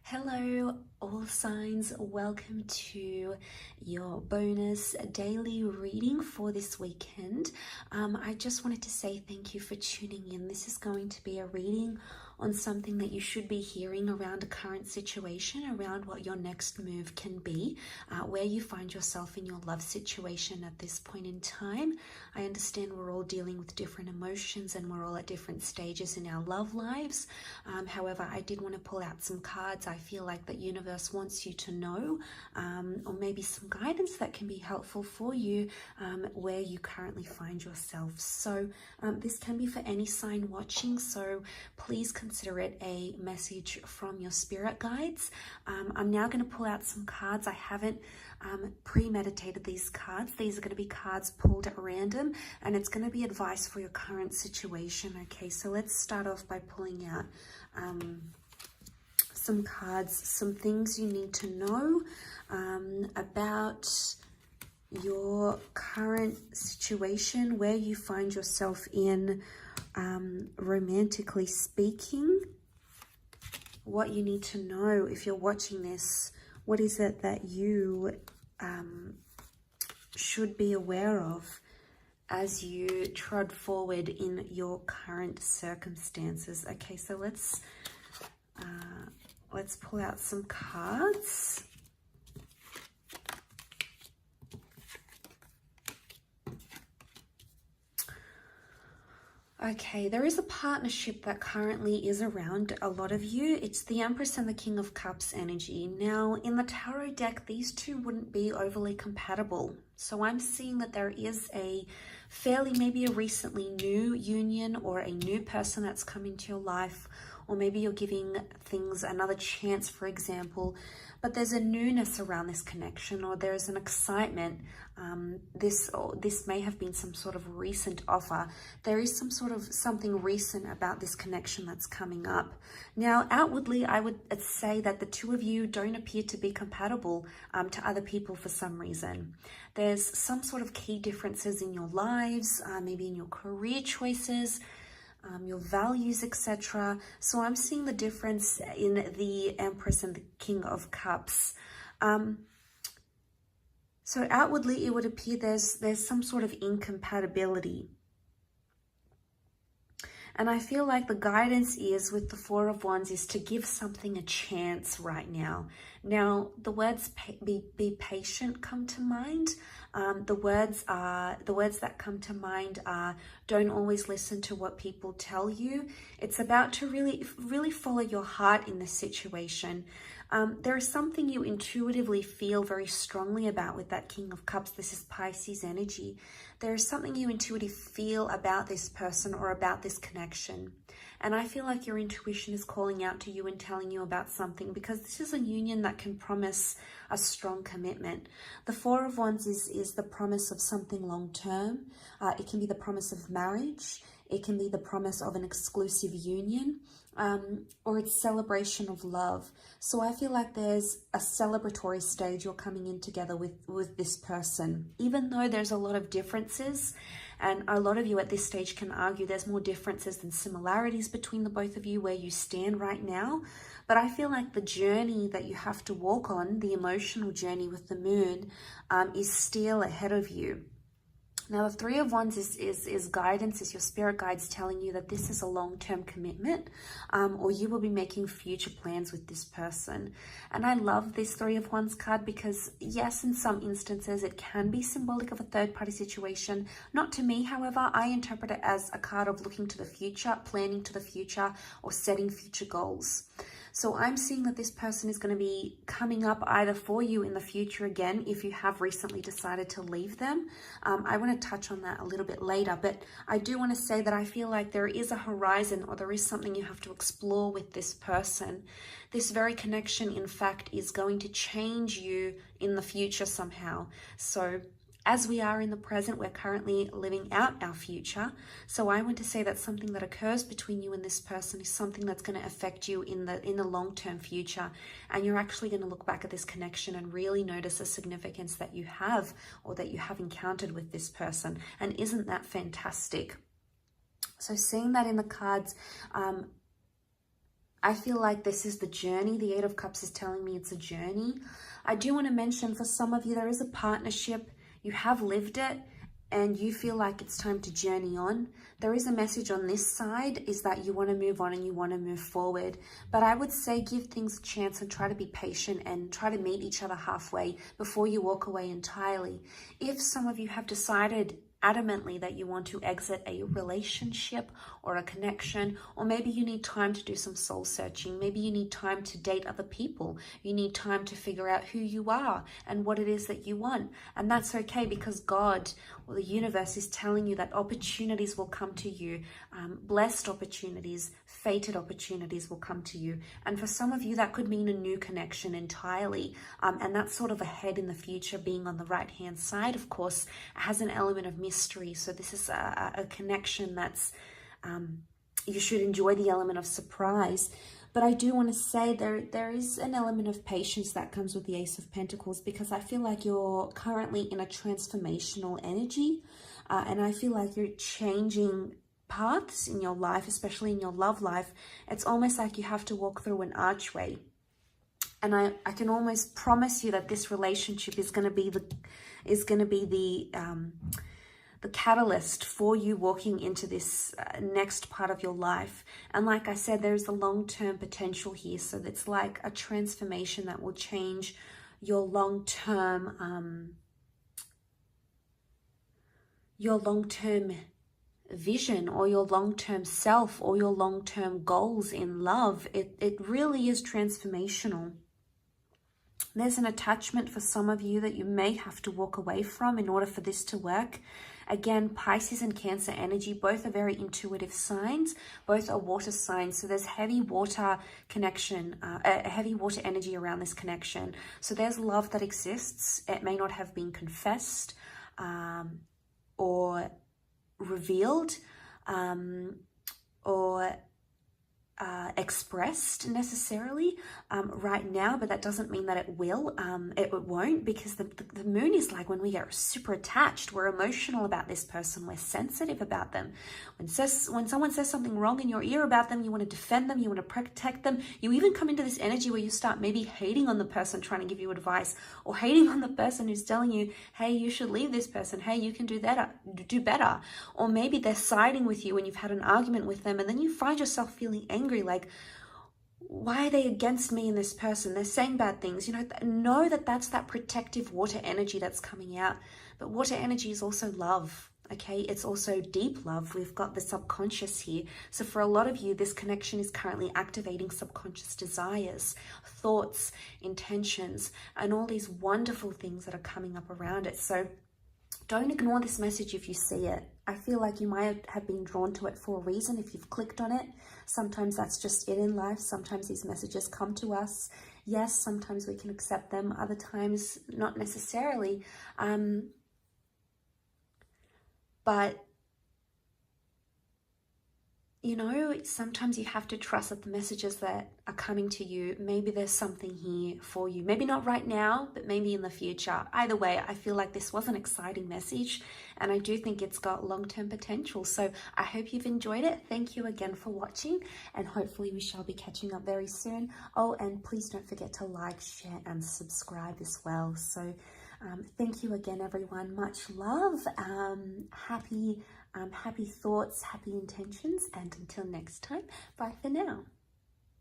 Hello, all signs. Welcome to your bonus daily reading for this weekend. I just wanted to say thank you for tuning in. This is going to be a reading on something that you should be hearing around a current situation, around what your next move can be, where you find yourself in your love situation at this point in time. I understand we're all dealing with different emotions and we're all at different stages in our love lives. However, I did want to pull out some cards. I feel like the universe wants you to know, or maybe some guidance that can be helpful for you where you currently find yourself. So this can be for any sign watching, so please consider it a message from your spirit guides. I'm now going to pull out some cards. I haven't premeditated these cards. These are going to be cards pulled at random, and it's going to be advice for your current situation. Okay, so let's start off by pulling out some cards, some things you need to know about your current situation, where you find yourself in, romantically speaking, what you need to know if you're watching this. What is it that you should be aware of as you trod forward in your current circumstances? Okay, so let's pull out some cards. Okay, there is a partnership that currently is around a lot of you. It's the Empress and the King of Cups energy. Now, in the tarot deck, these two wouldn't be overly compatible. So I'm seeing that there is a fairly, maybe a recently new union or a new person that's come into your life, or maybe you're giving things another chance, for example, but there's a newness around this connection, or there's an excitement. This may have been some sort of recent offer. There is some sort of something recent about this connection that's coming up. Now, outwardly, I would say that the two of you don't appear to be compatible to other people for some reason. There's some sort of key differences in your lives, maybe in your career choices, your values, etc. So I'm seeing the difference in the Empress and the King of Cups. So outwardly, it would appear there's some sort of incompatibility. And I feel like the guidance is, with the Four of Wands, is to give something a chance right now. Now, the words be patient come to mind. The words that come to mind are, don't always listen to what people tell you. It's about to really follow your heart in this situation. There is something you intuitively feel very strongly about with that King of Cups. This is Pisces energy. There is something you intuitively feel about this person or about this connection. And I feel like your intuition is calling out to you and telling you about something, because this is a union that can promise a strong commitment. The Four of Wands is the promise of something long-term. It can be the promise of marriage. It can be the promise of an exclusive union, or it's celebration of love. So I feel like there's a celebratory stage you're coming in together with this person, even though there's a lot of differences. And a lot of you at this stage can argue there's more differences than similarities between the both of you where you stand right now. But I feel like the journey that you have to walk on, the emotional journey with the moon, is still ahead of you. Now, the Three of Wands is guidance, is your spirit guides telling you that this is a long-term commitment, or you will be making future plans with this person. And I love this Three of Wands card because, yes, in some instances, it can be symbolic of a third-party situation. Not to me, however. I interpret it as a card of looking to the future, planning to the future, or setting future goals. So I'm seeing that this person is going to be coming up either for you in the future again, if you have recently decided to leave them. I want to touch on that a little bit later, but I do want to say that I feel like there is a horizon, or there is something you have to explore with this person. This very connection, in fact, is going to change you in the future somehow. So as we are in the present, we're currently living out our future. So I want to say that something that occurs between you and this person is something that's going to affect you in the long-term future. And you're actually going to look back at this connection and really notice the significance that you have, or that you have encountered with this person. And isn't that fantastic? So seeing that in the cards, I feel like this is the journey. The Eight of Cups is telling me it's a journey. I do want to mention, for some of you, there is a partnership. You have lived it and you feel like it's time to journey on. There is a message on this side, is that you want to move on and you want to move forward. But I would say give things a chance and try to be patient and try to meet each other halfway before you walk away entirely. If some of you have decided adamantly that you want to exit a relationship or a connection, or maybe you need time to do some soul searching, maybe you need time to date other people, you need time to figure out who you are and what it is that you want, and that's okay, because God or the universe is telling you that opportunities will come to you, blessed opportunities, fated opportunities will come to you. And for some of you, that could mean a new connection entirely, and that's sort of ahead in the future. Being on the right hand side, of course, has an element of mystery. So this is a connection that's you should enjoy the element of surprise. But I do want to say there is an element of patience that comes with the Ace of Pentacles, because I feel like you're currently in a transformational energy, and I feel like you're changing paths in your life, especially in your love life. It's almost like you have to walk through an archway. And I can almost promise you that this relationship is going to be the catalyst for you walking into this next part of your life. And like I said, there's a long-term potential here. So it's like a transformation that will change your long-term vision, or your long-term self, or your long-term goals in love. It really is transformational. There's an attachment for some of you that you may have to walk away from in order for this to work. Again, Pisces and Cancer energy, both are very intuitive signs, both are water signs. So there's heavy water connection, a heavy water energy around this connection. So there's love that exists. It may not have been confessed or revealed or expressed necessarily right now, but that doesn't mean that it will. It won't, because the moon is like when we get super attached, we're emotional about this person, we're sensitive about them. When someone says something wrong in your ear about them, you want to defend them, you want to protect them. You even come into this energy where you start maybe hating on the person trying to give you advice, or hating on the person who's telling you, hey, you should leave this person, hey, you can do better. Or maybe they're siding with you when you've had an argument with them, and then you find yourself feeling angry, like, why are they against me and this person? They're saying bad things. Know that that's that protective water energy that's coming out. But water energy is also love, okay? It's also deep love. We've got the subconscious here. So for a lot of you, this connection is currently activating subconscious desires, thoughts, intentions, and all these wonderful things that are coming up around it. So don't ignore this message if you see it. I feel like you might have been drawn to it for a reason if you've clicked on it. Sometimes that's just it in life. Sometimes these messages come to us. Yes, sometimes we can accept them. Other times, not necessarily. But sometimes you have to trust that the messages that are coming to you, maybe there's something here for you. Maybe not right now, but maybe in the future. Either way, I feel like this was an exciting message, and I do think it's got long-term potential. So I hope you've enjoyed it. Thank you again for watching, and hopefully we shall be catching up very soon. Oh, and please don't forget to like, share, and subscribe as well. So thank you again, everyone. Much love. Happy thoughts, happy intentions, and until next time, bye for now.